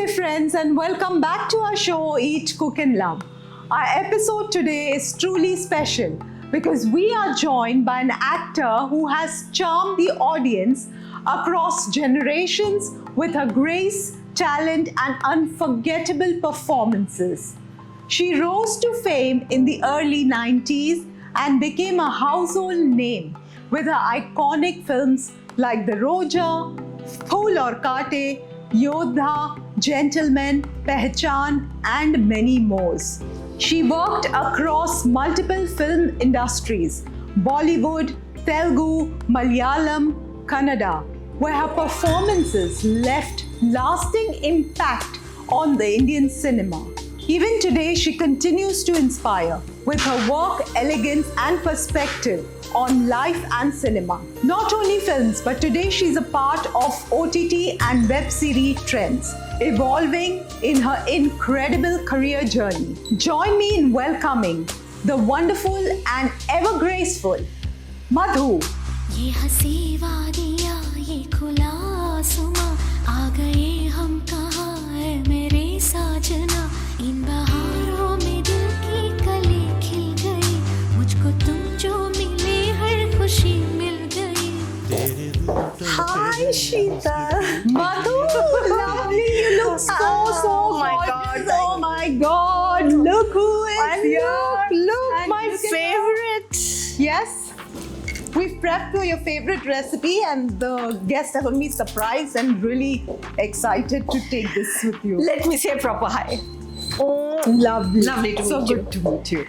Namaste friends and welcome back to our show Eat, Cook and Love. Our episode today is truly special because we are joined by an actor who has charmed the audience across generations with her grace, talent and unforgettable performances. She rose to fame in the early 90s and became a household name with her iconic films like The Roja, Phool Aur Kaate, Yodha, Gentleman, Pehchan and many more. She worked across multiple film industries, Bollywood, Telugu, Malayalam, Kannada, where her performances left lasting impact on the Indian cinema. Even today, she continues to inspire with her work, elegance and perspective on life and cinema. Not only films, but today she's a part of OTT and web series trends, evolving in her incredible career journey. Join me in welcoming the wonderful and ever graceful Madhu. ये हंसी वादियाँ ये खुला आसमां आ गए हम कहाँ है मेरे साजना इन बहारों में दिल की कली खिल गई मुझको तुम जो मिले हर खुशी मिल गई Hi, Sheeta. Madhu, lovely. You look so my gorgeous. God. Oh my God. Look who is And here. look, And my you can- favorite. Yes. We've prepped for your favorite recipe and the guests are going to be surprised and really excited to take this with you. Let me say proper hi. Oh, Lovely. Lovely to so meet you. good to meet you.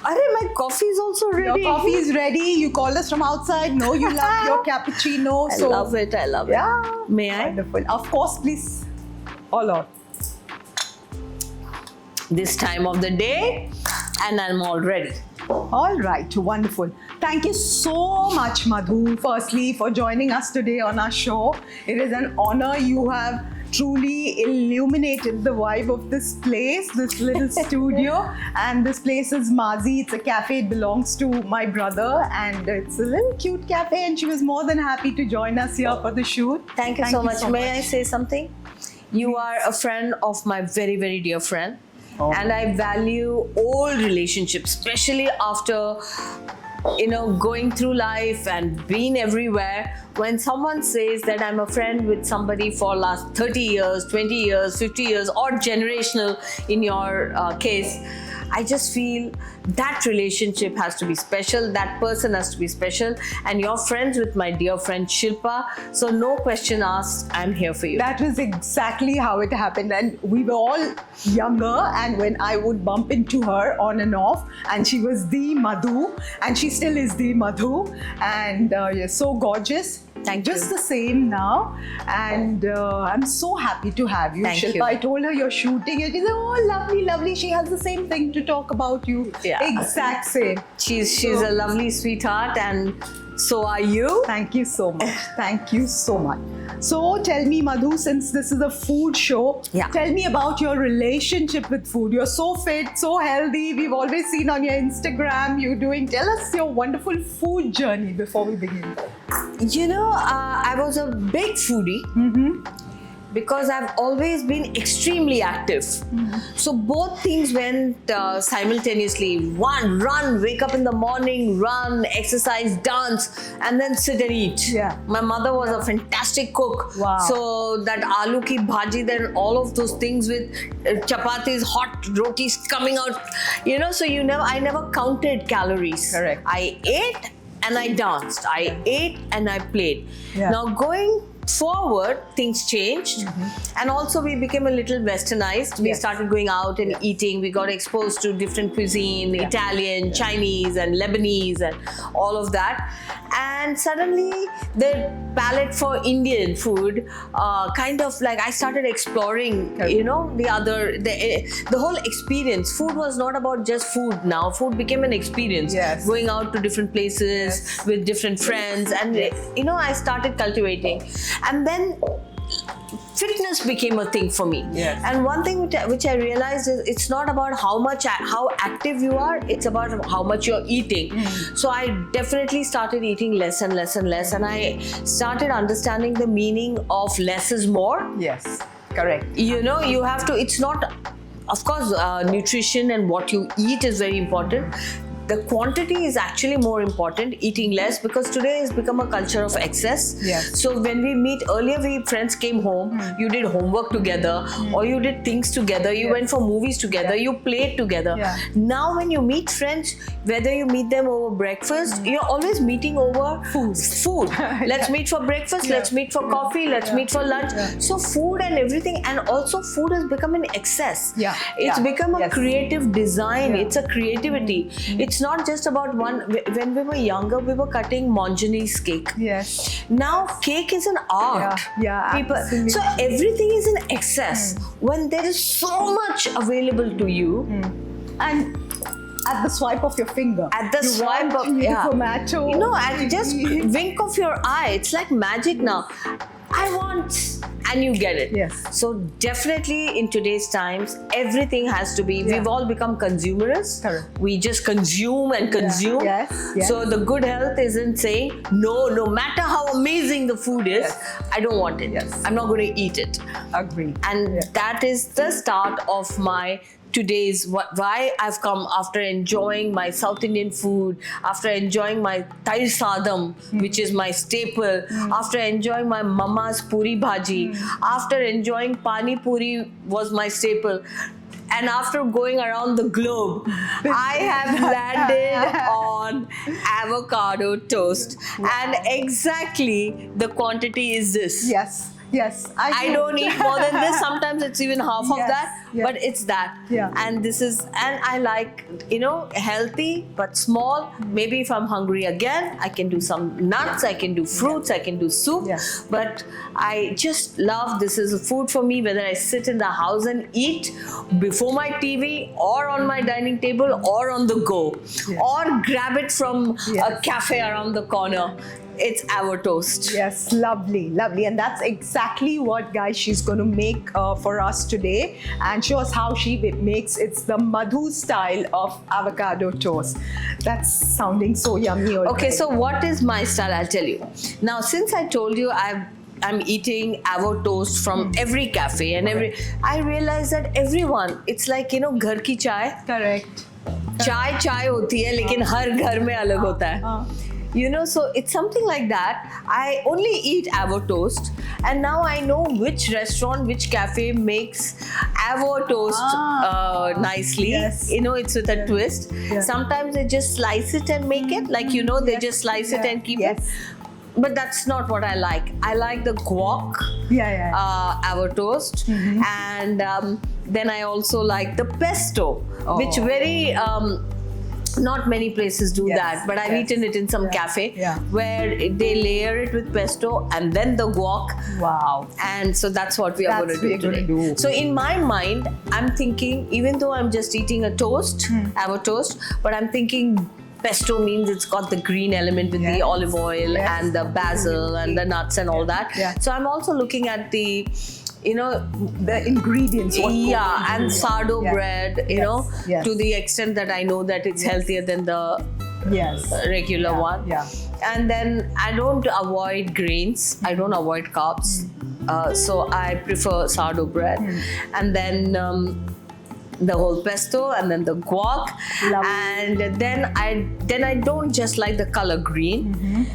Arey, my coffee is also Your ready. coffee is ready. You called us from outside. No, you love your cappuccino. I so love it. I love it. Yeah. May I? Wonderful. Of course, please. All out. This time of the day, and I'm all ready. All right, wonderful. Thank you so much, Madhu, firstly, for joining us today on our show. It is an honor. You have truly illuminated the vibe of this place, this little studio. And this place is Mazi. It's a cafe. It belongs to my brother. And it's a little cute cafe. And she was more than happy to join us here for the shoot. Thank you so much. May I say something? You are a friend of my very, very dear friend. Oh. And I value old relationships, especially after going through life and being everywhere. When someone says that I'm a friend with somebody for last 30 years, 20 years, 50 years, or generational in your case, I just feel that relationship has to be special, that person has to be special, and you're friends with my dear friend Shilpa, so no question asked, I'm here for you. That was exactly how it happened. And we were all younger. And when I would bump into her on and off, and she was the Madhu, and she still is the Madhu. And you're so gorgeous. Thank Just you. the same now. And I'm so happy to have you, Thank Shilpa. you. I told her you're shooting. And she said, oh, lovely, lovely. She has the same thing to talk about you. Yeah. Exact same. She's a lovely sweetheart, and so are you. Thank you so much. Thank you so much. So tell me, Madhu, since this is a food show, Yeah. tell me about your relationship with food. You're so fit, so healthy. We've always seen on your Instagram you doing. Tell us your wonderful food journey before we begin. I was a big foodie because I've always been extremely active. So both things went simultaneously. One, run, wake up in the morning, run, exercise, dance, and then sit and eat. Yeah. My mother was a fantastic cook. Wow. So that aloo ki bhaji, then all of those things with chapatis, hot rotis coming out. So I never counted calories. Correct. I ate and I danced. I ate and I played. Yeah. Now going forward, things changed, and also we became a little westernized. We Yes. started going out and eating. We got exposed to different cuisine, Italian, Chinese and Lebanese and all of that. And suddenly the palette for Indian food kind of like I started exploring, the whole experience. Food was not about just food now. Food became an experience. Yes. Going out to different places with different friends, and I started cultivating. And then fitness became a thing for me. Yes. And one thing which I realized is it's not about how active you are, it's about how much you're eating. So I definitely started eating less and less and less, and I started understanding the meaning of less is more. Yes. Correct. You know, you have to, it's not, of course, nutrition and what you eat is very important. The quantity is actually more important, eating less, because today has become a culture of excess. Yes. So when we meet, earlier friends came home, you did homework together, or you did things together, you went for movies together, you played together. Yeah. Now when you meet friends, whether you meet them over breakfast, you're always meeting over food. Let's meet for breakfast, let's meet for coffee, let's meet for lunch. So food and everything, and also food has become an excess. Yeah. It's become a Yes. creative design. Yeah. It's a creativity. It's not just about one. When we were younger, we were cutting Monjani's cake. Yes. Now cake is an art. Yeah, absolutely. So everything is in excess. When there is so much available to you, And at the swipe of your finger. at the you swipe want of tomato. you know, at just wink of your eye, it's like magic now. I want, and you get it. Yes. So definitely in today's times, everything has to be. Yeah. We've all become consumerists. Correct. We just consume and consume. Yes, yes. So the good health isn't saying no matter how amazing the food is, I don't want it. Yes. I'm not going to eat it. Agree. And that is the start of my today's why I've come after enjoying my South Indian food, after enjoying my Tair Sadam, which is my staple, after enjoying my mama's puri bhaji, after enjoying pani puri was my staple. And after going around the globe, I have landed on avocado toast. And exactly the quantity is this. Yes. Yes. I don't eat more than this. Sometimes it's even half of Yes, that, yes. but it's that. Yeah. And this is, and I like, you know, healthy but small. Maybe if I'm hungry again, I can do some nuts, I can do fruits, I can do soup. Yes. But I just love, this is a food for me, whether I sit in the house and eat before my TV or on my dining table or on the go, or grab it from a cafe around the corner. It's our toast. Yes, lovely, lovely. And that's exactly what, guys, she's going to make for us today and show us how she makes. It's the Madhu style of avocado toast. That's sounding so yummy already. Okay, so what is my style? I'll tell you. Now, since I told you I'm eating avocado toast from every cafe and I realize that everyone, it's like, you know, ghar ki chai. Correct. Chai hoti hai, lekin har ghar mein alag hota hai. You know, so it's something like that. I only eat avocado toast, and now I know which restaurant, which cafe makes avocado toast nicely. Yes. You know, it's with a twist. Yeah. Sometimes they just slice it and make it, like, you know, they just slice it and keep it. But that's not what I like. I like the guac avocado toast, and then I also like the pesto, which very not many places do that, but I've eaten it in some cafe where they layer it with pesto and then the guac. Wow. And so that's what we are going to do today. So in my mind, I'm thinking, even though I'm just eating a toast, avocado toast, but I'm thinking pesto means it's got the green element with the olive oil and the basil and the nuts and all that. So I'm also looking at the, you know, the ingredients. And sourdough bread, you know, to the extent that I know that it's healthier than the regular one. And then I don't avoid grains. I don't avoid carbs. So I prefer sourdough bread. And then the whole pesto and then the guac. And then I don't just like the color green.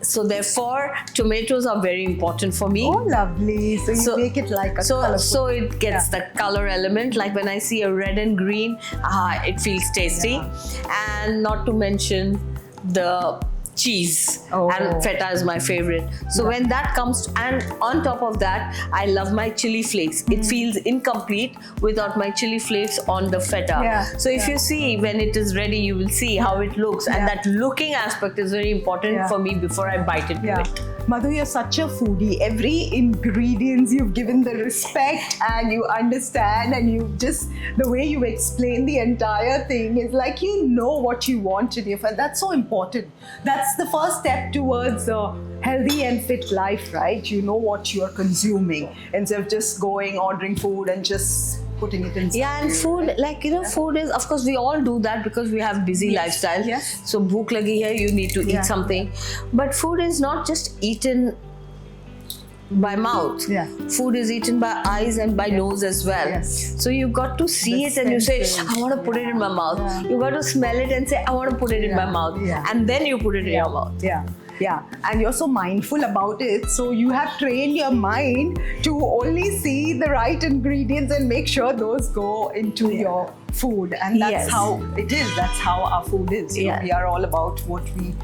So therefore, tomatoes are very important for me. Oh, lovely. So you make it like a colorful. So it gets the color element. Like when I see a red and green, it feels tasty. And not to mention the cheese. And feta is my favorite. So when that comes, and on top of that, I love my chili flakes. It feels incomplete without my chili flakes on the feta. So if you see, when it is ready, you will see how it looks. And that looking aspect is very important for me before I bite into it. Madhu, you're such a foodie. Every ingredients you've given the respect and you understand, and you just, the way you explain the entire thing is like you know what you want in your food. That's so important. That's the first step towards a healthy and fit life, right? You know what you are consuming instead of just going, ordering food and just putting it in. And food, like, you know, food is, of course, we all do that because we have busy lifestyle. So bhook lagi hai, you need to eat something. But food is not just eaten by mouth. Yeah. Food is eaten by eyes and by nose as well. Yes. So you got to see The it and you say, senses. I want to put it in my mouth. Yeah. You got to smell it and say, I want to put it in my Yeah. mouth. Yeah. And then you put it in your mouth. Yeah, yeah. And you're so mindful about it. So you have trained your mind to only see the right ingredients and make sure those go into your food. And that's Yes. how it is. That's how our food is. You know, Yeah. we are all about what we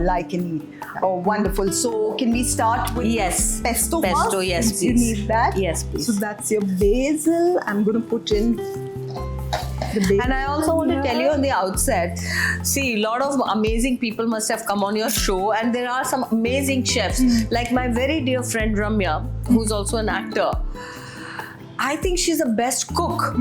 like and eat. Oh, wonderful. So can we start with Yes. pesto Pesto, first? yes, Since you please. need that. Yes, please. So that's your basil. I'm going to put in the basil. And I also want to tell you on the outset, see, a lot of amazing people must have come on your show, and there are some amazing chefs. Like my very dear friend Ramya, who's also an actor. I think she's the best cook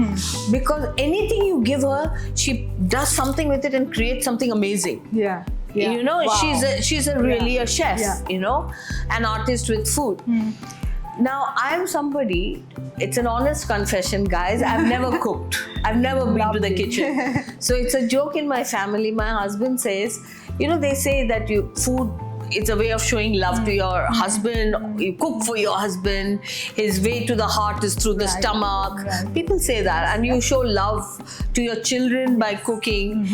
because anything you give her, she does something with it and creates something amazing. Yeah. Yeah. You know, Wow. she's a really a chef. Yeah. You know, an artist with food. Now I'm somebody. It's an honest confession, guys. I've never cooked. I've never been to the Lovely. kitchen. So it's a joke in my family. My husband says, you know, they say that food. It's a way of showing love to your husband. You cook for your husband. His way to the heart is through the Right. stomach. Right. People say that, and you show love to your children by cooking.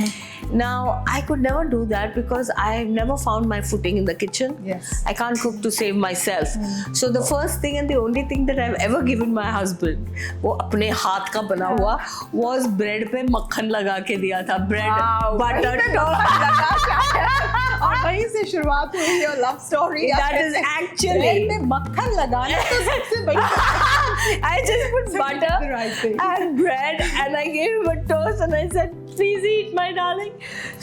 Now, I could never do that because I've never found my footing in the kitchen. Yes. I can't cook to save myself. So the first thing and the only thing that I've ever given my husband, वो अपने हाथ का बना हुआ, was bread पे मक्खन लगा के दिया था. Bread, butter, और वहीं से शुरुआत हुई your love story. That is actually- bread में मक्खन लगाना तो सबसे बड़ी I just put butter the right thing. and bread and I gave him a toast and I said, please eat, my darling.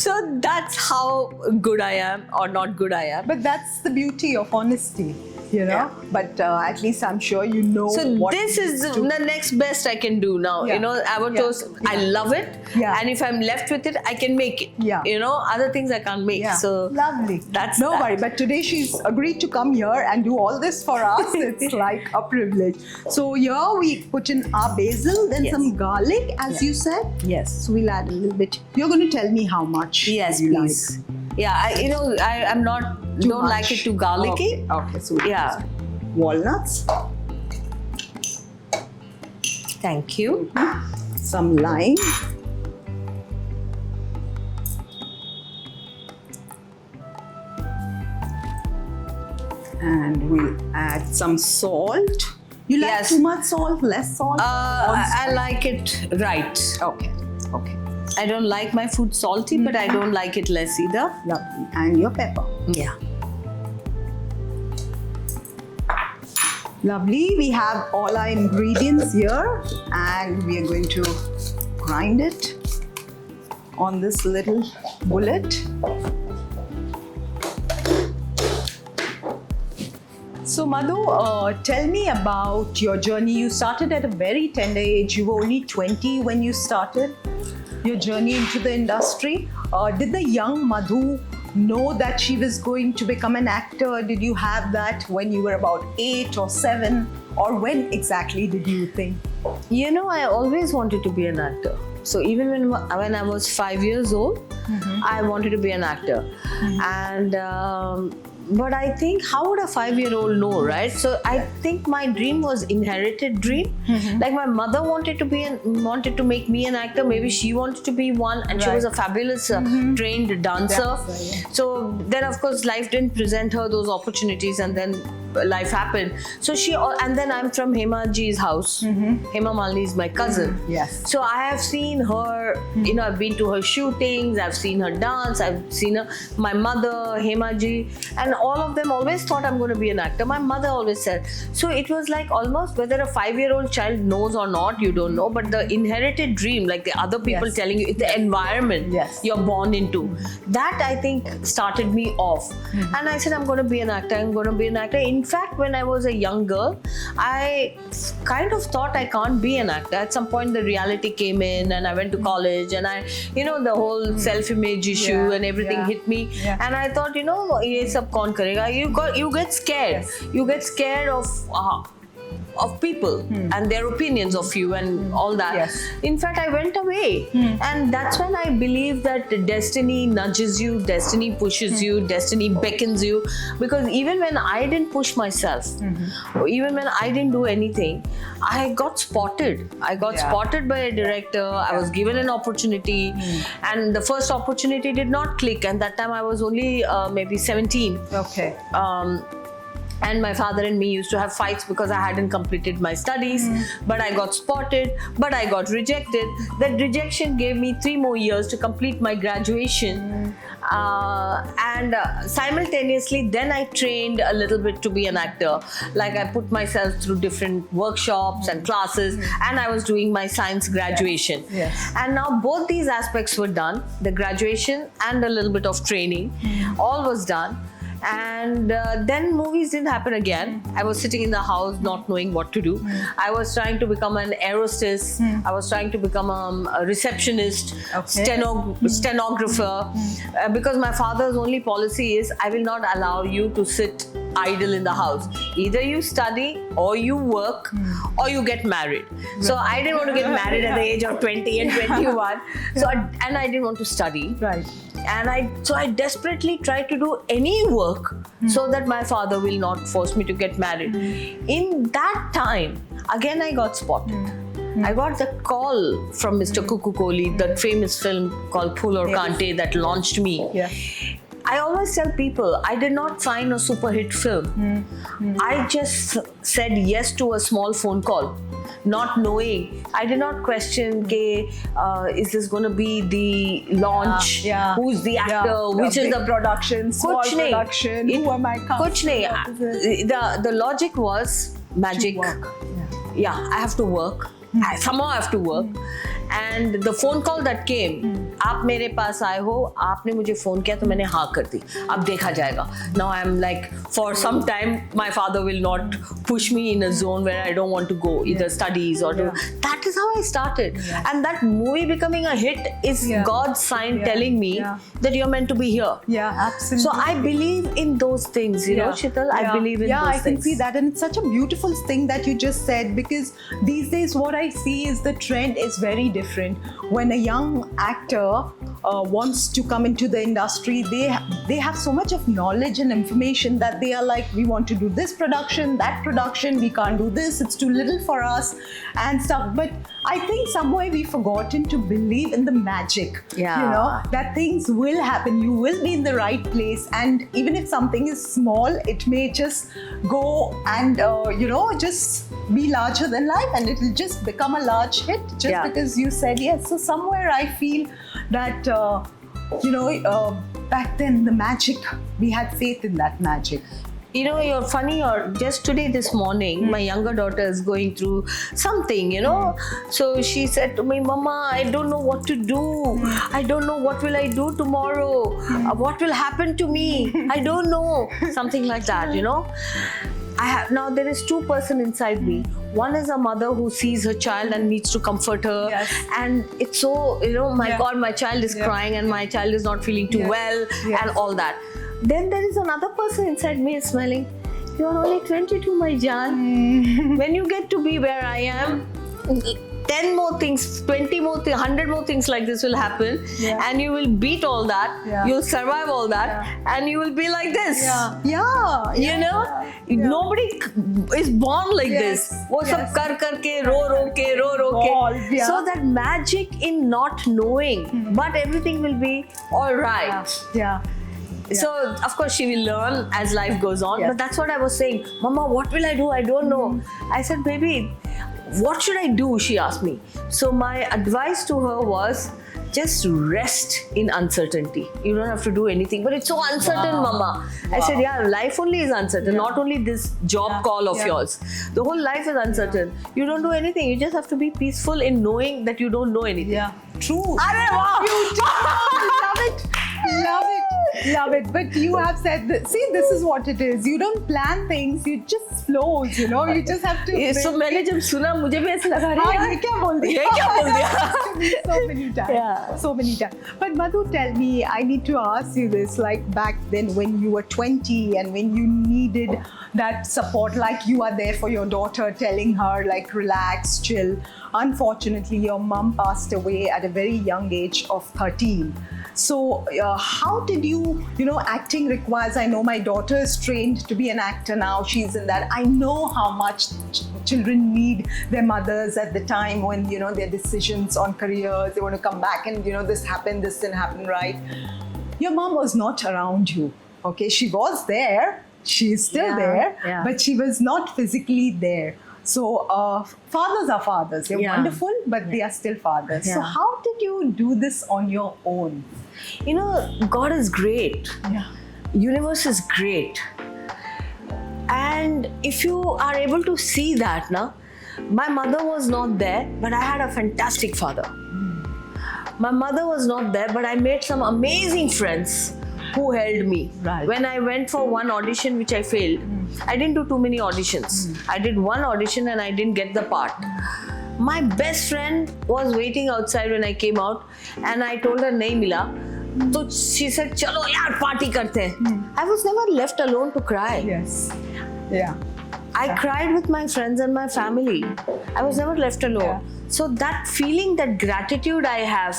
So that's how good I am or not good I am. But that's the beauty of honesty, you know. Yeah. But at least I'm sure you know. So what this is to- the next best I can do now. Yeah. You know, avocado Yeah. toast, I love it. Yeah. And if I'm left with it, I can make it. Yeah. You know, other things I can't make. Yeah. So lovely. that's no that. worry. But today she's agreed to come here and do all this for us. It's like a privilege. So here we put in our basil, then Yes. some garlic, as you said. Yes. So we'll add a little bit. You're going to tell me how much. Yes, you please. Yeah, I'm not, Like. Too don't like much. it too garlicky. Okay. So Yeah. walnuts, Thank you. some lime, and we'll add some salt. You like Yes. too much salt, less salt? I like it right. Okay. Okay. I don't like my food salty, but I don't like it less either. Lovely. And your pepper. Yeah. Lovely. We have all our ingredients here, and we are going to grind it on this little bullet. So Madhu, tell me about your journey. You started at a very tender age. You were only 20 when you started your journey into the industry. Did the young Madhu know that she was going to become an actor? Did you have that when you were about 8 or 7? Or when exactly did you think? You know, I always wanted to be an actor. So even when I was 5 years old, I wanted to be an actor. And but I think, how would a 5-year-old know, right? So I think my dream was inherited dream. Like my mother wanted to make me an actor. Maybe she wanted to be one, and she Right. was a fabulous trained dancer. Dancer, yeah. So then, of course, life didn't present her those opportunities, and then life happened. So and then I'm from Hema Ji's house. Hema Malini is my cousin. Yes. So I have seen her, you know, I've been to her shootings, I've seen her dance, I've seen her, my mother, Hema Ji, and all of them always thought I'm going to be an actor. My mother always said. So it was like almost whether a 5-year-old child knows or not, you don't know, but the inherited dream, like the other people Yes. telling you, it's the environment Yes. you're born into. That I think started me off. And I said, I'm going to be an actor, I'm going to be an actor. In fact, when I was a young girl, I kind of thought I can't be an actor. At some point, the reality came in, and I went to college, and the whole self-image issue Yeah, and everything yeah, hit me. yeah. And I thought, ये सब कौन करेगा? You get scared. Yes. You get scared of of people and their opinions of you and all that. Yes. In fact, I went away, and that's when I believe that destiny nudges you, destiny pushes you, destiny beckons you. Because even when I didn't push myself, or even when I didn't do anything, I got spotted. I got spotted by a director. I was given an opportunity, and the first opportunity did not click. And that time I was only maybe 17. Okay. And my father and me used to have fights because I hadn't completed my studies, but I got spotted, but I got rejected. That rejection gave me 3 more years to complete my graduation. And simultaneously, then I trained a little bit to be an actor. Like I put myself through different workshops and classes, and I was doing my science graduation. Yes. And now both these aspects were done, the graduation and a little bit of training, all was done. And then movies didn't happen again. I was sitting in the house not knowing what to do. I was trying to become an aerostess. I was trying to become a receptionist, stenographer, because my father's only policy is, I will not allow you to sit idle in the house. Either you study or you work or you get married. So I didn't want to get married at the age of 20 and 21. And I didn't want to study. Right. And I desperately tried to do any work so that my father will not force me to get married. In that time, again I got spotted. I got the call from Mr. Cuckoo Kohli, that famous film called Phool Aur Kante that launched me. Yeah. I always tell people, I did not sign a super hit film. I just said yes to a small phone call, not knowing. I did not question, is this going to be the launch? Who's the actor? Which is the production? Small Kuch nahi. production. Who am I casting? Kuch nahi. The logic was magic. Work. Yeah, I have to work. Somehow I have to work. And the phone call that came, आप मेरे पास आए हो, आपने मुझे phone किया तो मैंने हाँ कर दी. अब देखा जाएगा. Now I'm like, for some time, my father will not push me in a zone where I don't want to go, either studies or do. That is how I started. And that movie becoming a hit is God's sign telling me that you're meant to be here. Yeah, absolutely. So I believe in those things, you know, Sheetal. I believe in those things. Yeah, I can see that. And it's such a beautiful thing that you just said, because these days what I see is the trend is very different. When a young actor wants to come into the industry, they have so much of knowledge and information that they are like, we want to do this production, that production, we can't do this, it's too little for us and stuff. But I think somewhere we've forgotten to believe in the magic. Yeah. You know, that things will happen. You will be in the right place, and even if something is small, it may just go and just be larger than life, and it will just become a large hit just because you said yes. So somewhere I feel that back then the magic, we had faith in that magic. You know, you're funny, or just today, this morning, my younger daughter is going through something, So she said to me, Mama, I don't know what to do. I don't know what will I do tomorrow. What will happen to me? I don't know. Something like that, Now there is 2 persons inside me. One is a mother who sees her child and needs to comfort her. Yes. And it's so, God, my child is crying and my child is not feeling too well and all that. Then there is another person inside me smelling, you're only 22, my Jaan. When you get to be where I am, 10 more things, 20 more things, 100 more things like this will happen, and you will beat all that, you'll survive all that, and you will be like this. Nobody is born like this. वो सब कर के रो के. So that magic in not knowing, but everything will be all right. So, of course, she will learn as life goes on. But that's what I was saying. Mama, what will I do? I don't know. I said, baby, what should I do? She asked me. So my advice to her was, just rest in uncertainty. You don't have to do anything. But it's so uncertain, Mama. I said, life only is uncertain. Not only this job call of yours. The whole life is uncertain. You don't do anything. You just have to be peaceful in knowing that you don't know anything. True. Arre, wow. Beautiful. Love it. Love it. But you have said that, see, this is what it is. You don't plan things, you just flows, you know. You just have to. So मैंने जब सुना मुझे भी ऐसा लगा हाँ, ये क्या बोल दिया? ये क्या बोल दिया? So many times. Yeah. So many times. But Madhu, tell me, I need to ask you this, like back then when you were 20 and when you needed that support, like you are there for your daughter, telling her like relax, chill. Unfortunately, your mom passed away at a very young age of 13. So how did you know, acting requires, I know my daughter is trained to be an actor now, she's in that. I know how much children need their mothers at the time when, you know, their decisions on careers, they want to come back and, you know, this happened, this didn't happen, right? Your mom was not around you, okay? She was there, she's still there, but she was not physically there. So fathers are fathers. They're wonderful, but they are still fathers. So how did you do this on your own? You know, God is great. Yeah. Universe is great. And if you are able to see that, na, my mother was not there, but I had a fantastic father. My mother was not there, but I made some amazing friends who held me. Right. When I went for one audition, which I failed, I didn't do too many auditions. I did one audition and I didn't get the part. My best friend was waiting outside when I came out, and I told her nahi mila. So she said, "Chalo yaar, party karte hain." I was never left alone to cry. Yes. Yeah. I cried with my friends and my family. I was never left alone. So that feeling, that gratitude I have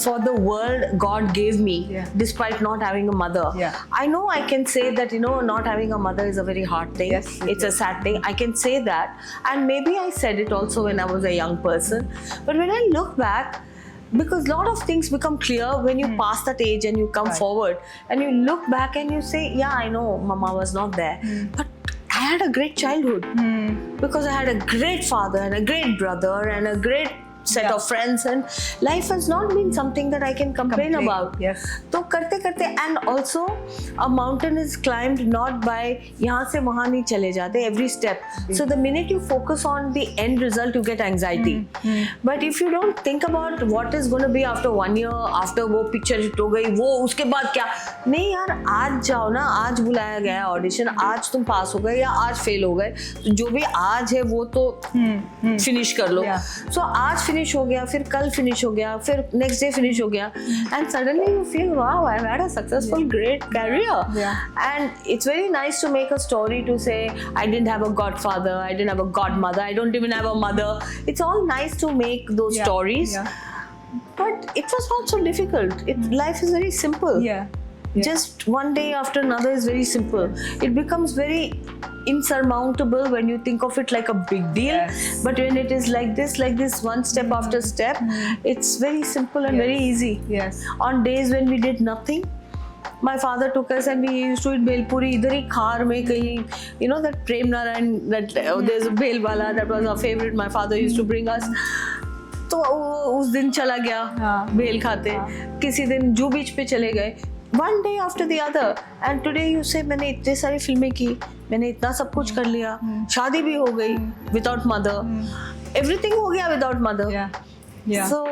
for the world God gave me, despite not having a mother. I know I can say that, you know, not having a mother is a very hard thing. Yes, it's a sad thing. I can say that. And maybe I said it also when I was a young person. But when I look back, because a lot of things become clear when you pass that age and you come forward and you look back and you say, yeah, I know Mama was not there. But I had a great childhood because I had a great father and a great brother and a great set of friends, and life has not been something that I can complain about. Yes. तो करते करते, and also a mountain is climbed not by यहाँ से वहाँ नहीं चले जाते, every step. So the minute you focus on the end result, you get anxiety. But if you don't think about what is going to be after 1 year, after वो picture hit हो गई, वो उसके बाद क्या, नहीं यार, आज जाओ ना, आज बुलाया गया है ऑडिशन, आज तुम पास हो गए या आज फेल हो गए, तो जो भी आज है वो तो फिनिश कर लो. So आज फिनिश हो गया, फिर कल फिनिश हो गया, फिर नेक्स्ट डे फिनिश हो गया, and suddenly you feel, wow, I've had a successful, great career. And it's very nice to make a story to say, I didn't have a godfather, I didn't have a godmother, I don't even have a mother. It's all nice to make those stories. But it was not so difficult. Life is very simple. Just one day after another is very simple. It becomes very insurmountable when you think of it like a big deal. But when it is like this, one step after step, it's very simple and very easy. On days when we did nothing, my father took us and we used to eat belpuri idhar hi khar mein kahin, you know, that Prem Narayan, that there's a bel wala, that was our favorite. My father used to bring us. तो उस दिन चला गया bell खाते, किसी दिन जू बीच पे चले गए. One day after the other, and today you say, मैंने इतने सारी फिल्में की, मैंने इतना सब कुछ कर लिया, शादी भी हो गई without mother, everything हो गया without mother. So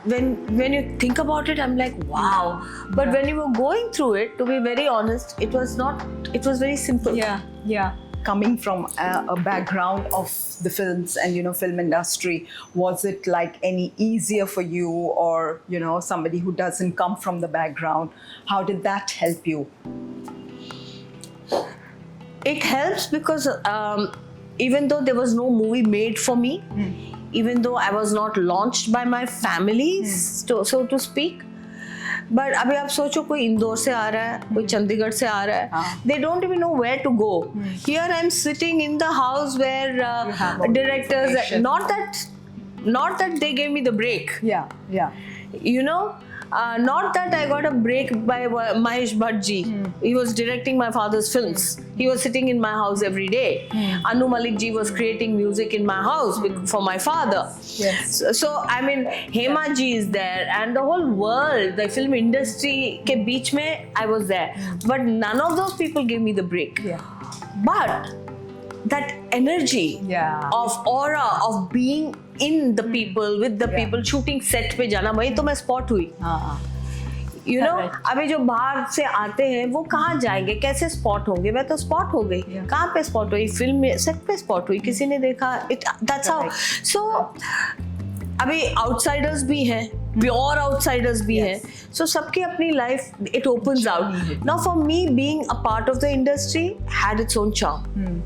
when you think about it, I'm like, wow. But when you were going through it, to be very honest, it was very simple. Coming from a background of the films and, you know, film industry, was it like any easier for you, or, you know, somebody who doesn't come from the background, how did that help you? It helps because even though there was no movie made for me, even though I was not launched by my family, so to speak, but अभी आप सोचो, कोई इंदौर से आ रहा है, कोई चंडीगढ़ से आ रहा है, they don't even know where to go. Here I'm sitting in the house where directors, not that they gave me the break. You know, not that I got a break by Mahesh Bhatt. He was directing my father's films. He was sitting in my house every day. Anu Malik ji was creating music in my house for my father. So I mean, Hema ji is there, and the whole world, the film industry ke beech mein, I was there. But none of those people gave me the break. But that energy of aura of being in the people, with the people, shooting set पे जाना, वही तो मैं spot हुई. You know, Correct. अभी जो बाहर से आते हैं वो कहाँ जाएंगे, कैसे स्पॉट होंगे? मैं तो स्पॉट हो गई। Yeah. कहाँ पे स्पॉट हुई? फिल्म में सेट पे स्पॉट हुई, किसी ने देखा। That's how. So अभी आउटसाइडर्स भी हैं, प्योर आउटसाइडर्स भी हैं, सो सबकी अपनी life it opens out. Now for me being a part of the industry had its own charm.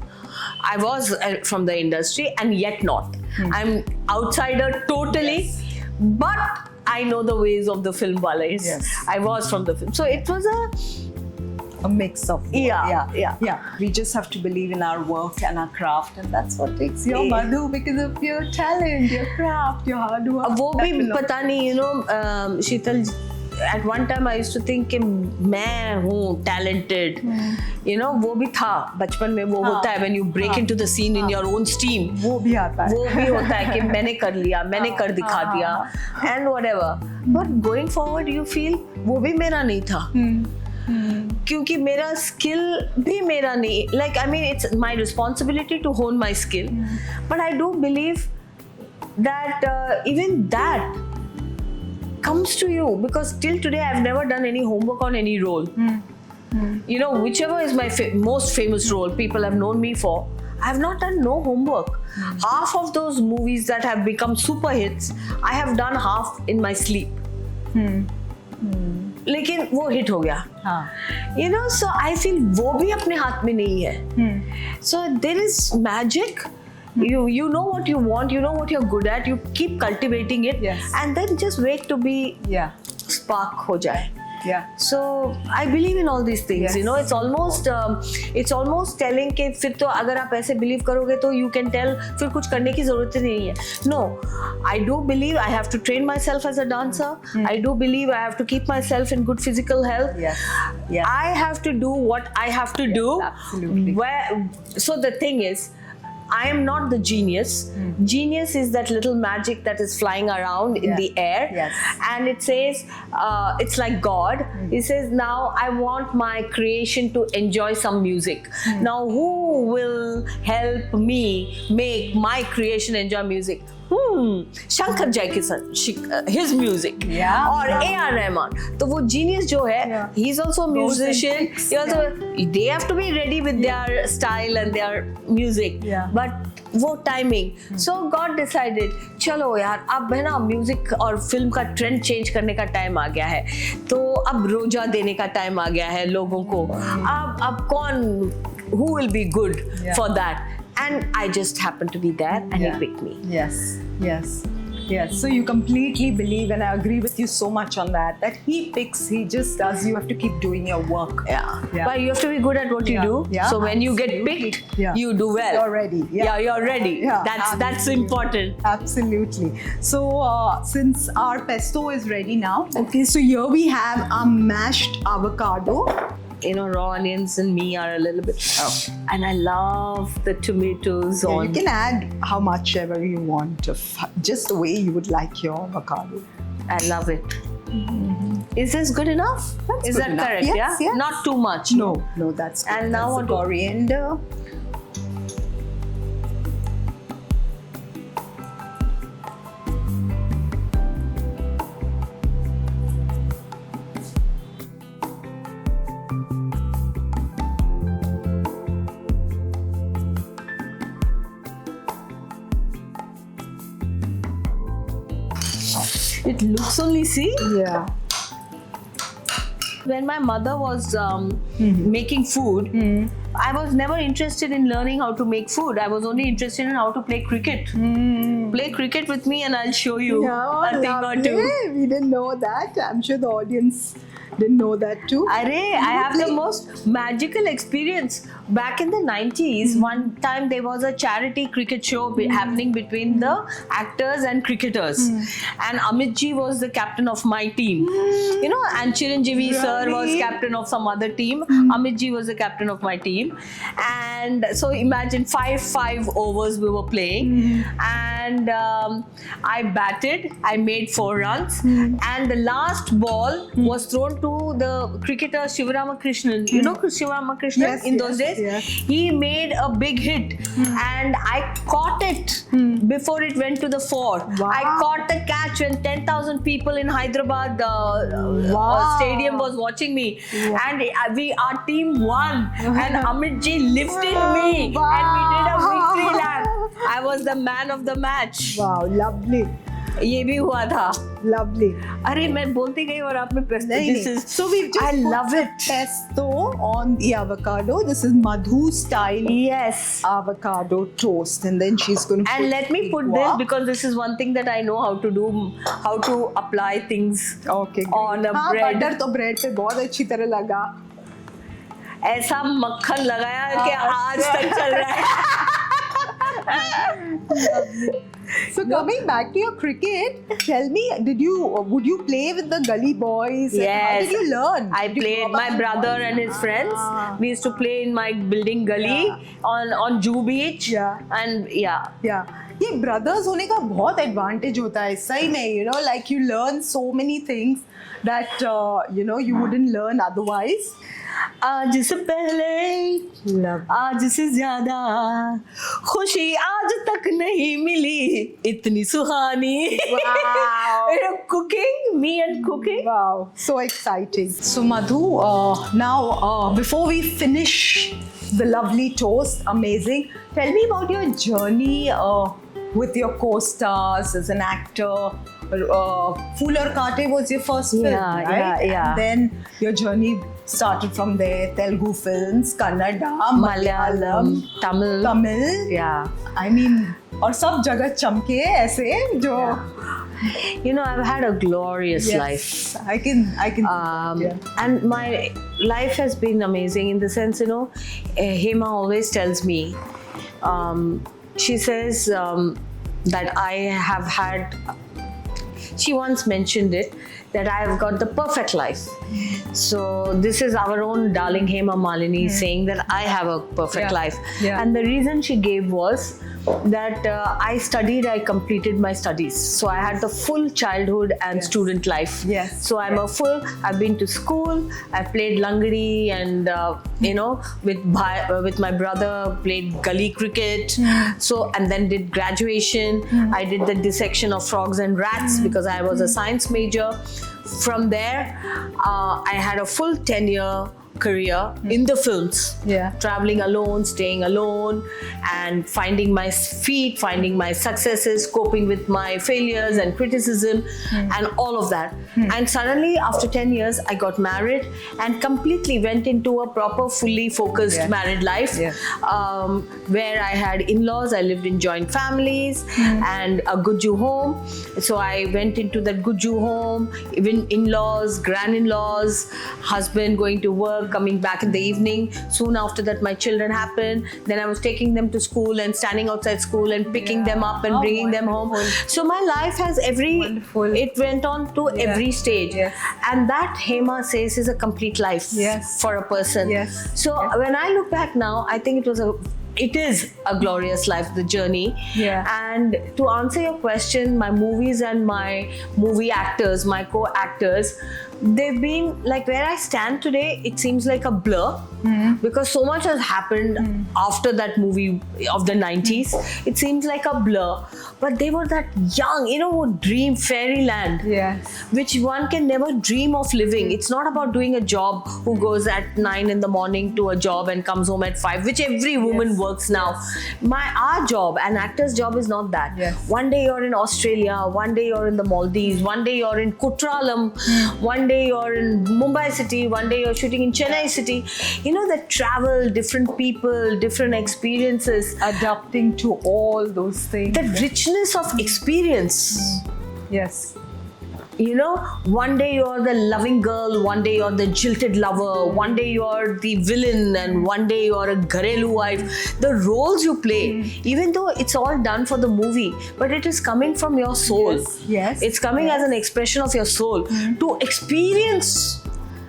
I was from the industry and yet not. I'm outsider totally, but I know the ways of the film wales. Yes. I was from the film, so it was A mix of both. Yeah. We just have to believe in our work and our craft, and that's what takes your Yeah. Madhu, because of your talent, your craft, your hard work. वो भी That will- पता नहीं, you know, Sheetal, at one time I used to think कि मैं हूँ talented, you know, वो भी था बचपन में। वो होता है when you break into the scene in your own steam, वो भी आता है। वो भी होता है कि मैंने कर लिया, मैंने कर दिखा दिया, and whatever. But going forward you feel वो भी मेरा नहीं था, क्योंकि मेरा स्किल भी मेरा नहीं, like I mean it's my responsibility to hone my skill, but I do believe that even that comes to you, because till today I've never done any homework on any role. You know, whichever is my most famous role people have known me for, I have not done no homework. Half of those movies that have become super hits, I have done half in my sleep. लेकिन वो hit हो गया। You know, so I feel वो भी अपने हाथ में नहीं है। So there is magic. You know what you want, you know what you're good at, you keep cultivating it, Yes. and then just wait to be Yeah. spark हो जाए। Yeah. So I believe in all these things. Yes. You know, it's almost telling कि फिर तो अगर आप ऐसे believe करोगे तो you can tell फिर कुछ करने की जरूरत ही नहीं है। No, I do believe I have to train myself as a dancer. I do believe I have to keep myself in good physical health. Yes. Yeah. I have to do what I have to do. Absolutely. So the thing is, I am not the genius. Genius is that little magic that is flying around in the air. Yes. And it says, it's like God. He says, now I want my creation to enjoy some music. Now who will help me make my creation enjoy music? Shankar Jaikishan, his music. Yeah. Or A.R. Rahman. तो वो genius जो है, Yeah. he's also a Those musician. techniques, He also, they have to be ready with their style and their music. Yeah. But वो timing. So God decided, चलो यार, अब है ना म्यूजिक और फिल्म का ट्रेंड चेंज करने का टाइम आ गया है, तो अब रोजा देने का टाइम आ गया है लोगों को। अब कौन, who will be good Yeah. for that? And I just happened to be there, and Yeah. he picked me. Yes. So you completely believe, and I agree with you so much on that he picks, he just does. You have to keep doing your work. Yeah. Yeah. But you have to be good at what you Yeah. do. Yeah, So when you get absolutely. picked, Yeah. you do well. You're ready. Yeah, you're ready. Yeah, That's absolutely. important. Absolutely. So since our pesto is ready now, okay, so here we have our mashed avocado. You know, raw onions and me are a little bit. Okay. And I love the tomatoes Yeah, on. you can add how much ever you want, just the way you would like your avocado. I love it. Is this good enough? That's Is good that enough. correct? Yes, Yeah. yes. Not too much. No, that's good. And now That's what the do- coriander. It looks only, see? Yeah. When my mother was making food, I was never interested in learning how to make food. I was only interested in how to play cricket. Play cricket with me and I'll show you a thing or two. lovely. We didn't know that. I'm sure the audience didn't know that too. Arey, I have the most magical experience. Back in the 90s, one time there was a charity cricket show happening between the actors and cricketers. And Amit ji was the captain of my team. You know, and Chiranjeevi sir was Really? captain of some other team. Amit ji was the captain of my team. And so imagine 5 overs we were playing. And I batted, I made 4 runs. And the last ball was thrown to the cricketer Shivaramakrishnan. You know Shivaramakrishnan Yes, in yes, those days? yes. He made a big hit and I caught it before it went to the fore. Wow. I caught the catch when 10,000 people in Hyderabad Wow. stadium was watching me. And our team won. And Amit ji lifted me and we did a victory lap. I was the man of the match. Wow, lovely, ये भी हुआ था. lovely. अरे मैं बोलती गई और आपने pesto. This is So we've just I put love the it. pesto on the avocado. This is Madhu style Yes. avocado toast, and then she's going to And let me put this Wow. because this is one thing that I know how to do, how to apply things Okay, on a हाँ, bread. butter तो bread पे बहुत अच्छी तरह लगा. ऐसा मक्खन लगाया कि आज तक चल रहा है. So coming back to your cricket, tell me, would you play with the gully boys? And how Yes. did you learn? I Did you played go my back- brother and his friends. Ah. We used to play in my building gully on Juhu Beach. Yeah. And yeah. Yeah. ये brothers होने का बहुत advantage होता है सही में, you know, like you learn so many things that you know you wouldn't learn otherwise. आज से पहले आज से ज्यादा खुशी आज तक नहीं मिली इतनी सुहानी. Wow. Cooking, me and cooking. Wow, so exciting. So Madhu, now before we finish the lovely toast, amazing, tell me about your journey with your co-stars as an actor. Phool Aur Kaante was your first film, Yeah, right? yeah. And then your journey started from there. Telugu films, Kannada, Malayalam, Tamil. Yeah. I mean, और सब जगह चमके ऐसे जो. You know, I've had a glorious Yes, life. I can. Yeah. And my life has been amazing in the sense, you know, Hema always tells me, she says that I have had, she once mentioned it, that I have got the perfect life. So this is our own darling Hema Malini saying that I have a perfect Yeah. life. Yeah. And the reason she gave was that I completed my studies. So I had the full childhood and Yes. student life. Yes. So I've been to school, I've played langadi and, you know, with my brother, played gully cricket. So, and then did graduation. I did the dissection of frogs and rats because I was a science major. From there, I had a full 10-year career in the films. Yeah. Traveling alone, staying alone, and finding my feet, finding my successes, coping with my failures and criticism, and all of that. And suddenly, after 10 years, I got married and completely went into a proper, fully focused Yeah. married life, Yeah. where I had in-laws. I lived in joint families and a Guju home. So I went into that Guju home, even in-laws, grand-in-laws, husband going to work, coming back in the evening. Soon after that, my children happened. Then I was taking them to school and standing outside school and picking Yeah. them up and Oh, bringing them home. wonderful. So my life has Wonderful. it went on to Yeah. every stage. Yes. And that Hema says is a complete life Yes. for a person. Yes. So when I look back now, I think it is a glorious life, the journey. Yeah. And to answer your question, my movies and my movie actors, my co-actors, they've been like where I stand today, it seems like a blur because so much has happened after that movie of the 90s. It seems like a blur. But they were that young, you know, dream fairyland. Yes. Which one can never dream of living. It's not about doing a job who goes at 9 in the morning to a job and comes home at 5, which every woman Yes. works now. Our job, an actor's job is not that. Yes. One day you're in Australia, one day you're in the Maldives, one day you're in Kutralam, one day you're in Mumbai city, one day you're shooting in Chennai city. You know, that travel, different people, different experiences, Adapting to all those things. the richness of experience. Yes. You know, one day you're the loving girl, one day you're the jilted lover, one day you're the villain, and one day you're a Gharelu wife. The roles you play, even though it's all done for the movie, but it is coming from your soul. Yes, yes, It's coming yes. as an expression of your soul to experience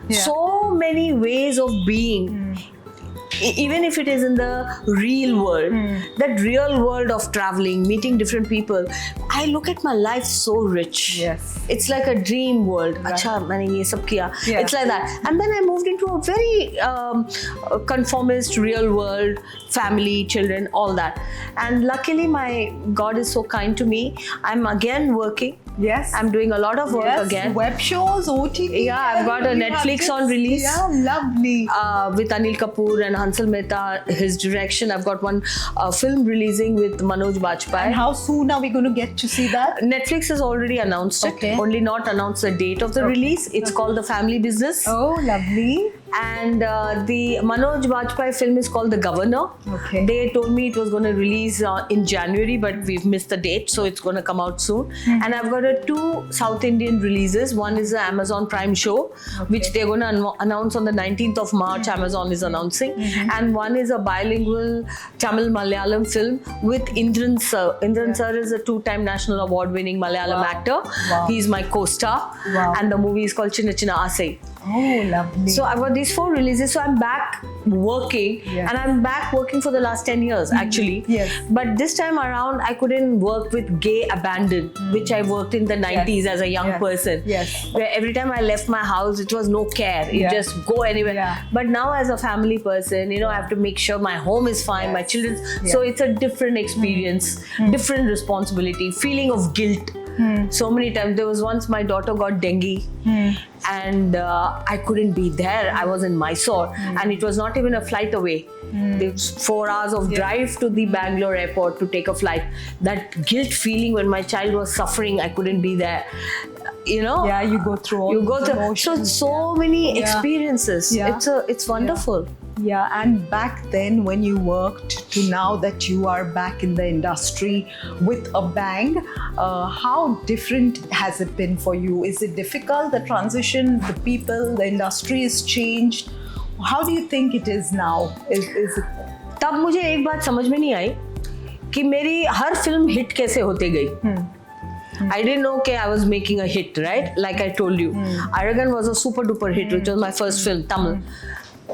Yeah. so many ways of being. Even if it is in the real world, that real world of traveling, meeting different people, I look at my life so rich. Yes. It's like a dream world. Acha, मैंने ये सब किया. Yeah. It's like that. And then I moved into a very conformist real world, family, children, all that. And luckily, my God is so kind to me. I'm again working. Yes. I'm doing a lot of work Yes, again. web shows, OTT. Yeah, I've got a You Netflix have on this- release. Yeah, lovely. With Anil Kapoor and Hansal Mehta, his direction. I've got one film releasing with Manoj And Bajpayee. how soon are we going to get to see that? Netflix has already announced it, Okay. only not announced the date of the release. It's called The Family Business. Oh, lovely. And the Manoj Bajpayee film is called The Governor. Okay. They told me it was going to release in January, but we've missed the date, so it's going to come out soon. And I've got two South Indian releases. One is the Amazon Prime show, which they're going to announce on the 19th of March. Amazon is announcing. And one is a bilingual Tamil Malayalam film with Indran Sir. Indran Sir is a two-time national award-winning Malayalam actor. Wow. He's my co-star. Wow. And the movie is called Chinna Chinna Asai. Oh, lovely. So I've got these 4 releases. So I'm back working, Yeah. and I'm back working for the last 10 years actually. Yes. But this time around, I couldn't work with Gay Abandon, which I worked in the 90s as a young Yes. person. Yes. Where every time I left my house, it was no care. You Yeah. just go anywhere. Yeah. But now as a family person, you know, I have to make sure my home is fine, my children. So it's a different experience, different responsibility, feeling of guilt. So many times. There was once my daughter got dengue. And I couldn't be there. I was in Mysore, and it was not even a flight away. It was 4 hours of drive to the Bangalore airport to take a flight. That guilt feeling when my child was suffering, I couldn't be there. You know, yeah, you go through all you go those through emotions. so many Yeah. experiences. Yeah. It's wonderful. Yeah, and back then when you worked to now that you are back in the industry with a bang, how different has it been for you? Is it difficult, the transition, the people, the industry has changed? How do you think it is now? Is it? तब मुझे एक बात समझ में नहीं आई कि मेरी हर film hit कैसे होते गई. I didn't know I was making a hit, right? Like I told you. Aragon was a super duper hit, which was my first film, Tamil.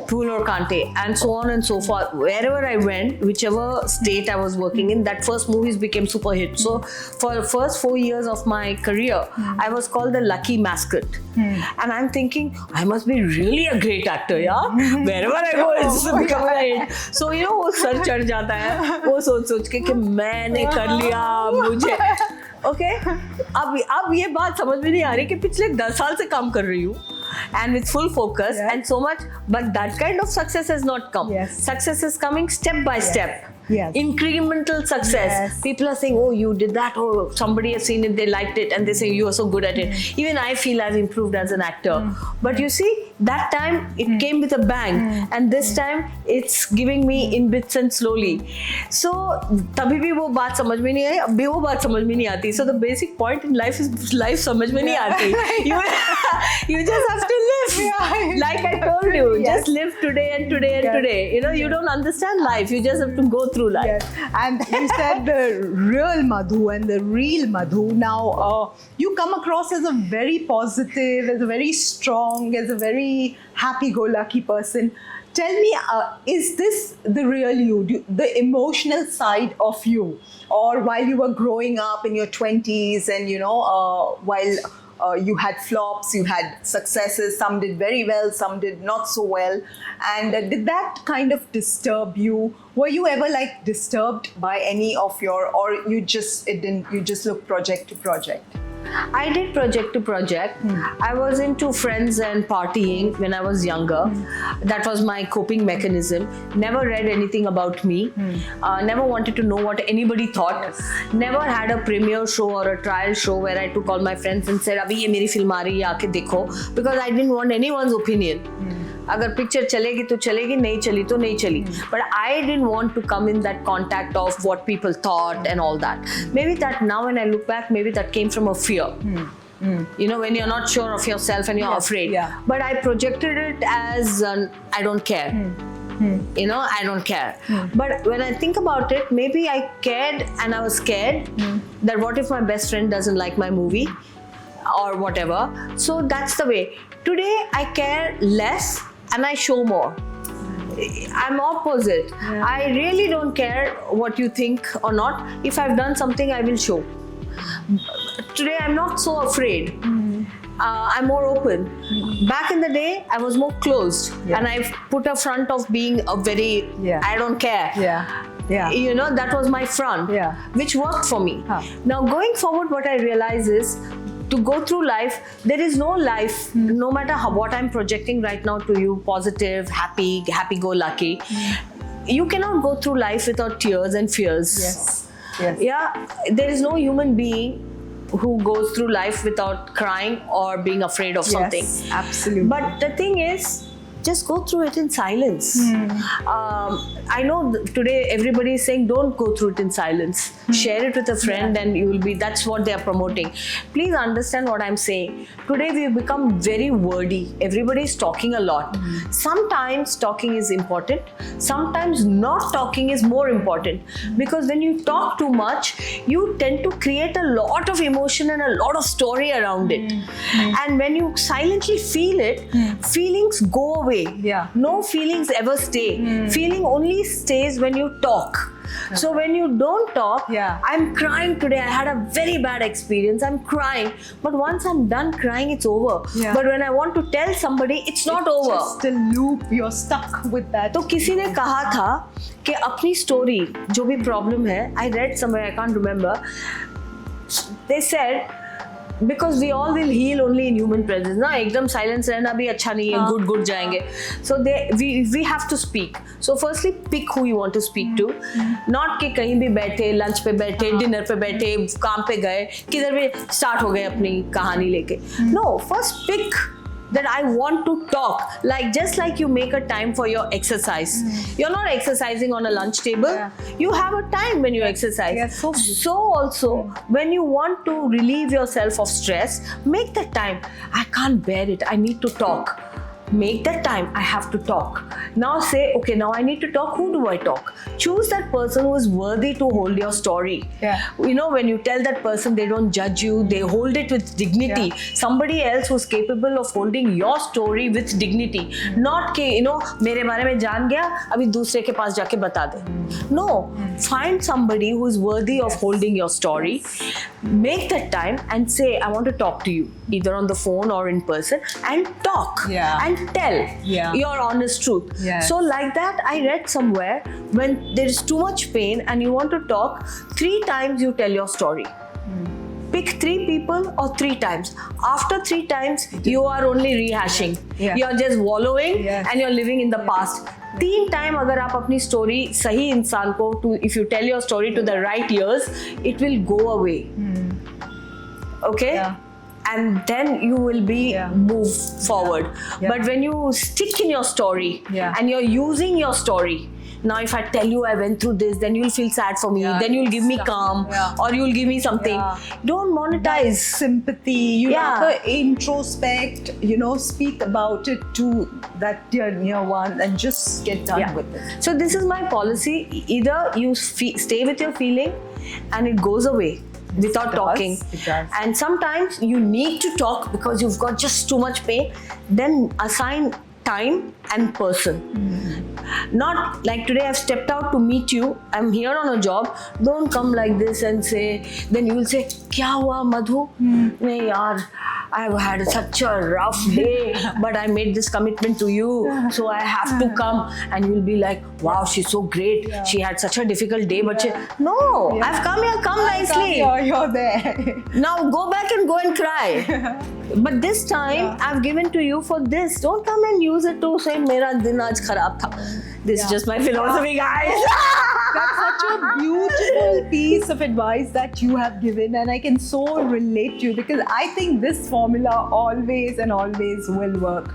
Phool or Kante, and so on and so forth. Wherever I went, whichever state I was working in, that first movies became super hit. So for the first 4 years of my career, I was called the lucky mascot. And I'm thinking, I must be really a great actor, yeah? Wherever I go, it's becoming a hit. So you know, वो sir चढ़ जाता है, वो सोच के कि मैंने कर लिया, मुझे. Okay? अब ये बात समझ में नहीं आ रही कि पिछले 10 साल से काम कर रही हूँ. And with full focus and so much, but that kind of success has not come. Yes. Success is coming step by step. Yes. Incremental success. Yes. People are saying, oh, you did that, oh, somebody has seen it, they liked it, and they say you are so good at it. Even I feel I've improved as an actor. But you see, that time it came with a bang, and this time it's giving me in bits and slowly. So तभी भी वो बात समझ में नहीं आई, अब भी वो बात समझ में नहीं आती. So the basic point in life is life समझ में नहीं आती. You just have to live. Yeah. Like I told you, Yes. just live today and today and today. You know, you don't understand life. You just have to go through life. Yes. And you said the real Madhu and the real Madhu. Now, you come across as a very positive, as a very strong, as a very happy-go-lucky person. Tell me, is this the real you, the emotional side of you? Or while you were growing up in your 20s and, you know, while you had flops, you had successes, some did very well, some did not so well. And did that kind of disturb you? Were you ever like disturbed by any of your, or you just look project to project? I did project to project. I was into friends and partying when I was younger. That was my coping mechanism. Never read anything about me. Never wanted to know what anybody thought. Yes. Never had a premiere show or a trial show where I took all my friends and said, "Abhi ye meri film aa rahi hai, aake dekho," because I didn't want anyone's opinion. अगर picture चलेगी तो चलेगी, नहीं चली तो नहीं चली. But I didn't want to come in that contact of what people thought and all that. Maybe that now when I look back, maybe that came from a fear. You know, when you're not sure of yourself and you're afraid. Yeah. But I projected it as I don't care. You know, I don't care. But when I think about it, maybe I cared and I was scared that what if my best friend doesn't like my movie or whatever. So that's the way. Today I care less and I show more. I'm opposite. I really don't care what you think or not. If I've done something, I will show. Today I'm not so afraid. I'm more open. Back in the day, I was more closed, Yeah. and I've put a front of being a very Yeah. I don't care. Yeah. You know, that was my front, Yeah. which worked for me. Huh. Now, going forward, what I realize is to go through life, there is no life, no matter what I'm projecting right now to you, positive, happy go lucky. You cannot go through life without tears and fears. Yes. Yeah, there is no human being who goes through life without crying or being afraid of something. Yes, absolutely. But the thing is, just go through it in silence. I know today everybody is saying don't go through it in silence. Share it with a friend and you will be, that's what they are promoting. Please understand what I'm saying. Today we've become very wordy. Everybody is talking a lot. Sometimes talking is important. Sometimes not talking is more important. Because when you talk too much, you tend to create a lot of emotion and a lot of story around it. And when you silently feel it, feelings go away. Yeah. No feelings ever stay. Feeling only stays when you talk. So when you don't talk, Yeah. I'm crying today. I had a very bad experience. I'm crying. But once I'm done crying, it's over. Yeah. But when I want to tell somebody, it's not over. Just a loop, you're stuck with that. तो किसी ने कहा था कि अपनी story जो भी problem है, I read somewhere, I can't remember, they said because we all will heal only in human presence. ना एकदम silence रहना भी अच्छा नहीं है, गुड जाएंगे. So we have to speak. So firstly pick who you want to speak to. Not कि कहीं भी बैठे, लंच पे बैठे, डिनर पे बैठे, काम पे गए, किधर भी स्टार्ट हो गए अपनी कहानी लेके. No, first pick that I want to talk, like just like you make a time for your exercise. You're not exercising on a lunch table. Yeah. You have a time when you exercise. Yeah, so beautiful. So also when you want to relieve yourself of stress, make that time. I can't bear it, I need to talk. Make that time. I have to talk. Now say, okay, now I need to talk. Who do I talk? Choose that person who is worthy to hold your story. Yeah. You know, when you tell that person, they don't judge you, they hold it with dignity. Yeah. Somebody else who's capable of holding your story with dignity. Not कि you know मेरे बारे में जान गया अभी दूसरे के पास जाके बता दे. No, find somebody who is worthy of holding your story. Make that time and say, I want to talk to you, either on the phone or in person, and talk. Yeah. And tell Yeah. your honest truth. Yes. So like that, I read somewhere, when there is too much pain and you want to talk, 3 times you tell your story. Pick 3 people or 3 times. After 3 times, you are only rehashing. Yeah. You're just wallowing Yes. and you're living in the past. 3 time अगर आप अपनी story सही इंसान को, if you tell your story to the right ears, it will go away. Okay? Yeah. And then you will be Yeah. move forward. Yeah. But when you stick in your story Yeah. and you're using your story, now if I tell you I went through this, then you'll feel sad for me, Yeah. then you'll give me Stuff. calm, Yeah. or you'll give me something. Yeah. Don't monetize. Sympathy, you Yeah. have to introspect, speak about it to that dear near one and just get done Yeah. with it. So this is my policy. Either you stay with your feeling and it goes away without It does. talking. It does. And sometimes you need to talk because you've got just too much pain. Then assign time and person. Not like today I've stepped out to meet you, I'm here on a job. Don't come like this and say, then you will say, क्या हुआ मधु? नहीं यार, I've had such a rough day, but I made this commitment to you, so I have to come. And you'll be like, wow, she's so great. Yeah. She had such a difficult day, but no, Yeah. I've come here, come nicely. You're there. Now go back and go and cry. But this time Yeah. I've given to you for this. Don't come and use it to say मेरा दिन आज खराब था. This is Yeah. just my philosophy, guys. That's such a beautiful piece of advice that you have given, and I can so relate to you because I think this formula always and always will work.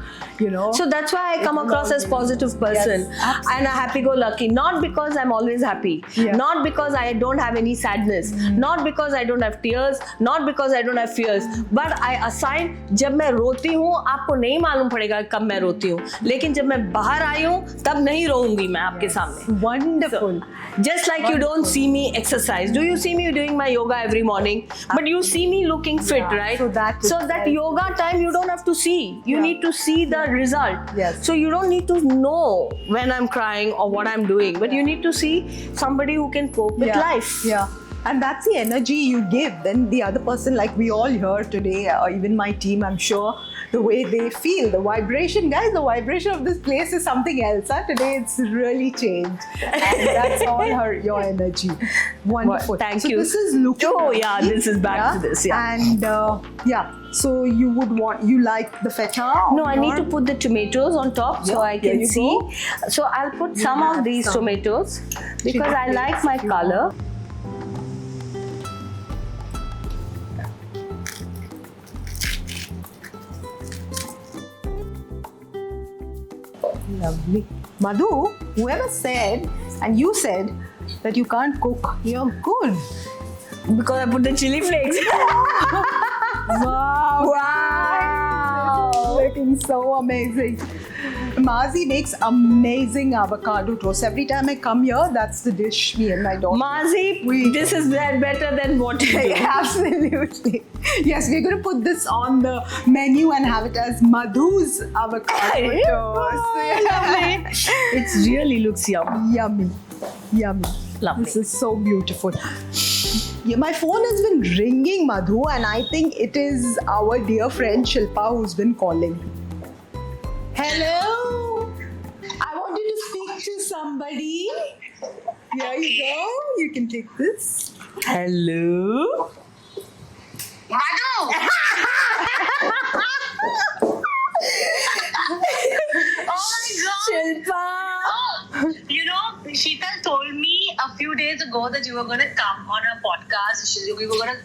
So that's why I come will across as always- positive person Yes, absolutely. and a happy-go-lucky. Not because I'm always happy. Yeah. Not because I don't have any sadness. Not because I don't have tears. Not because I don't have fears. But I assign, जब मैं रोती हूँ आपको नहीं मालूम पड़ेगा कब मैं रोती हूँ. लेकिन जब मैं बाहर आई हूँ तब नहीं रोऊंगी मैं आपके सामने. Wonderful. Just like you don't see me exercise. Do you see me doing my yoga every morning? But you see me looking fit, Yeah, right? so that itself- yoga time you don't have to see. You Yeah. need to see the result. Yes. So you don't need to know when I'm crying or what I'm doing, but you need to see somebody who can cope with life. Yeah. And that's the energy you give. Then the other person, like we all here today, or even my team, I'm sure, the way they feel, the vibration, guys, the vibration of this place is something else. Huh? Today it's really changed. And that's all your energy. Wonderful. Thank so you. This is Luke. Oh, yeah, this is back to this, yeah. And so you like the feta? No, I need to put the tomatoes on top so Yeah, I there can you see. go. So I'll put some of have these some tomatoes because chili I like flakes my if you color. Lovely. Madhu, whoever said, and you said, that you can't cook, you're good. Because I put the chili flakes. Wow. Wow. This is looking so amazing. Mazi makes amazing avocado toast. Every time I come here, that's the dish me and my daughter. Mazi, this is better than what you do. Absolutely. Yes, we're going to put this on the menu and have it as Madhu's avocado toast. Lovely. It really looks yum. Yummy. Yummy. Lovely. This is so beautiful. Yeah, my phone has been ringing, Madhu, and I think it is our dear friend Shilpa who's been calling. Hello. I wanted to speak to somebody. Here you go. You can take this. Hello. Madhu! Oh my god! Shilpa. You know, Sheetal told me a few days ago that you were going to come on a podcast. We were going to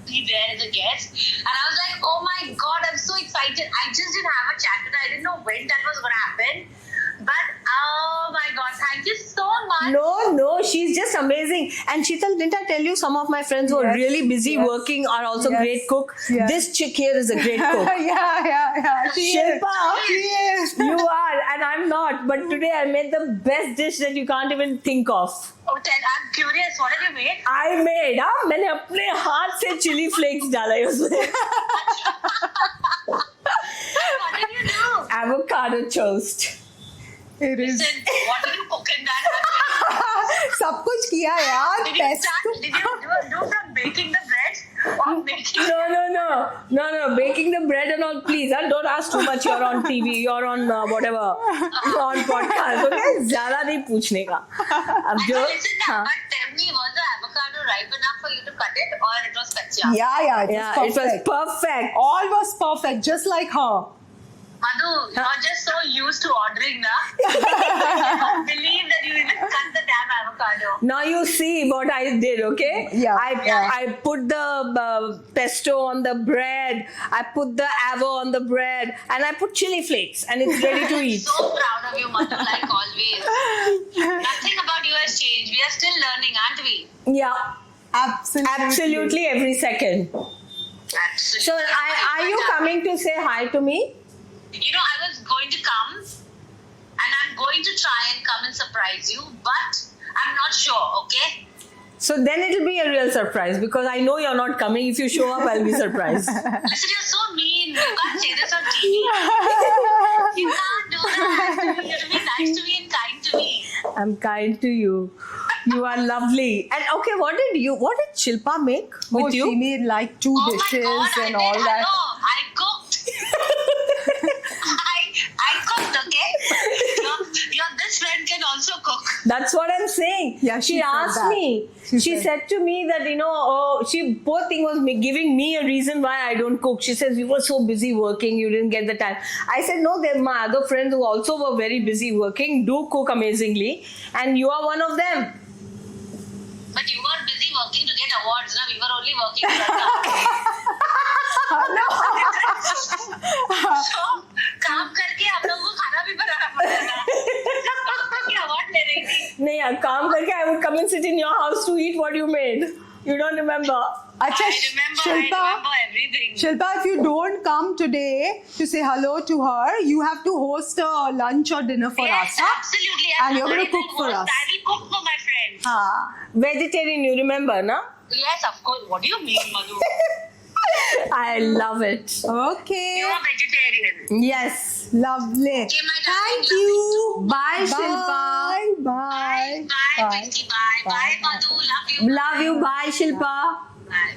be there as a guest. And I was like, oh my god, I'm so excited. I just didn't have a chat with her. I didn't know when that was going to happen. But oh my god, thank you so much. No, she's just amazing. And Sheetal, didn't I tell you some of my friends who are Yes, really busy yes, working are also yes, great cook? yes. This chick here is a great cook. Yeah. Shilpa, She is. you are and I'm not. But today I made the best dish that you can't even think of. Oh, I'm curious. What have you made? I made, मैंने अपने हाथ से chili flakes डाला है उसमें. What did you do? Avocado toast. It is. Listen, what did you cook in that? सब कुछ किया यार. Did you start? Did you do from baking the bread or making? No. Baking the bread and all, please. Don't ask too much. You're on TV. You're on whatever. On podcast. Okay? ज़्यादा नहीं पूछने का. अब जो Listen, हाँ. but tell me, was the avocado ripe enough for you to cut it, or it was kacha? Yeah. Yeah, it was perfect. All was perfect, just like her. Madhu, you're just so used to ordering, na? I can't believe that you even cut the damn avocado. Now you see what I did, okay? Yeah. I put the pesto on the bread. I put the avo on the bread, and I put chili flakes, and it's ready to eat. So proud of you, Madhu, like always. Nothing about you has changed. We are still learning, aren't we? Yeah, absolutely every second. Absolutely. So, are you coming to say hi to me? You know, I was going to come, and I'm going to try and come and surprise you, but I'm not sure, okay? So then it'll be a real surprise because I know you're not coming. If you show up, I'll be surprised. Listen, you're so mean. You can't say this on TV. You can't do that. You have to be nice to me and kind to me. I'm kind to you. You are lovely. And okay, what did Shilpa make with you? She made like 2 Oh dishes my god, and I all did. that. Hello, I cooked. I cooked, okay? Your this friend can also cook. That's what I'm saying. Yeah, she she said asked that. me. She She said- said to me that she poor thing was giving me a reason why I don't cook. She says you were so busy working, you didn't get the time. I said no. There my other friends who also were very busy working do cook amazingly, and you are one of them. But you were busy working to get awards, na? We were only working for So, काम करके हम लोगों को खाना भी बनाना पड़ता था. काम करके अवार्ड ले रही थी. नहीं यार, काम करके I would come and sit in your house to eat what you made. You don't remember? Acha, I remember everything. Shilpa, if you don't come today to say hello to her, you have to host a lunch or dinner for Yes, us. Huh? absolutely. And you're going I to cook will for host. us. I will cook for my friends. Vegetarian, you remember, na? Yes, of course. What do you mean, Madhu? I love it. Okay. You are vegetarian. Yes. Lovely. Okay, my Thank darling, you. Bye, Shilpa. Bye. Bye. Bye. Bye. Pinky. Bye. Bye, Madhu. Love you. Love you. Bye, Shilpa. Bye.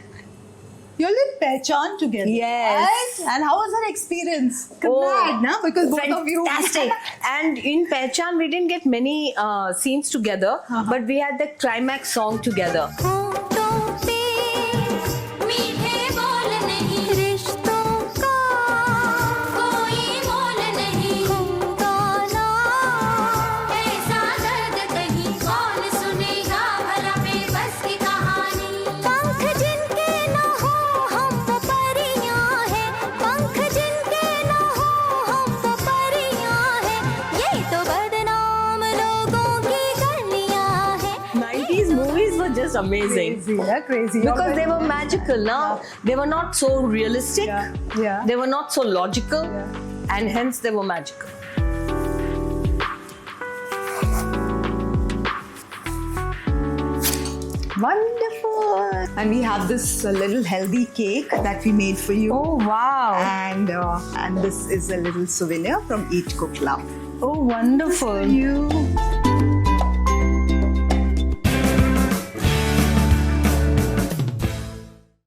You all did Pehchan together. Yes. Right? And how was that experience? Oh, Mad, na? Because both of you. Fantastic. And in Pehchan, we didn't get many scenes together, but we had the climax song together. होठों पे मीठे बोल नहीं, रिश्तों का कोई मोल नहीं, होगा ना ऐसा दर्द कहीं, कौन सुनेगा भला बेबस की कहानी। पंख जिनके न हो हम वो परियां हैं, पंख जिनके न हो हम वो परियां हैं, ये तो बदनाम लोगों की गलियां हैं। 90s movies were just amazing. Crazy, yeah, crazy. Because they were magical, no? They were not so realistic. Yeah, yeah. They were not so logical, and hence they were magical. Wonderful. And we have this little healthy cake that we made for you. Oh wow! And this is a little souvenir from Eat Cook Love. Oh wonderful! You.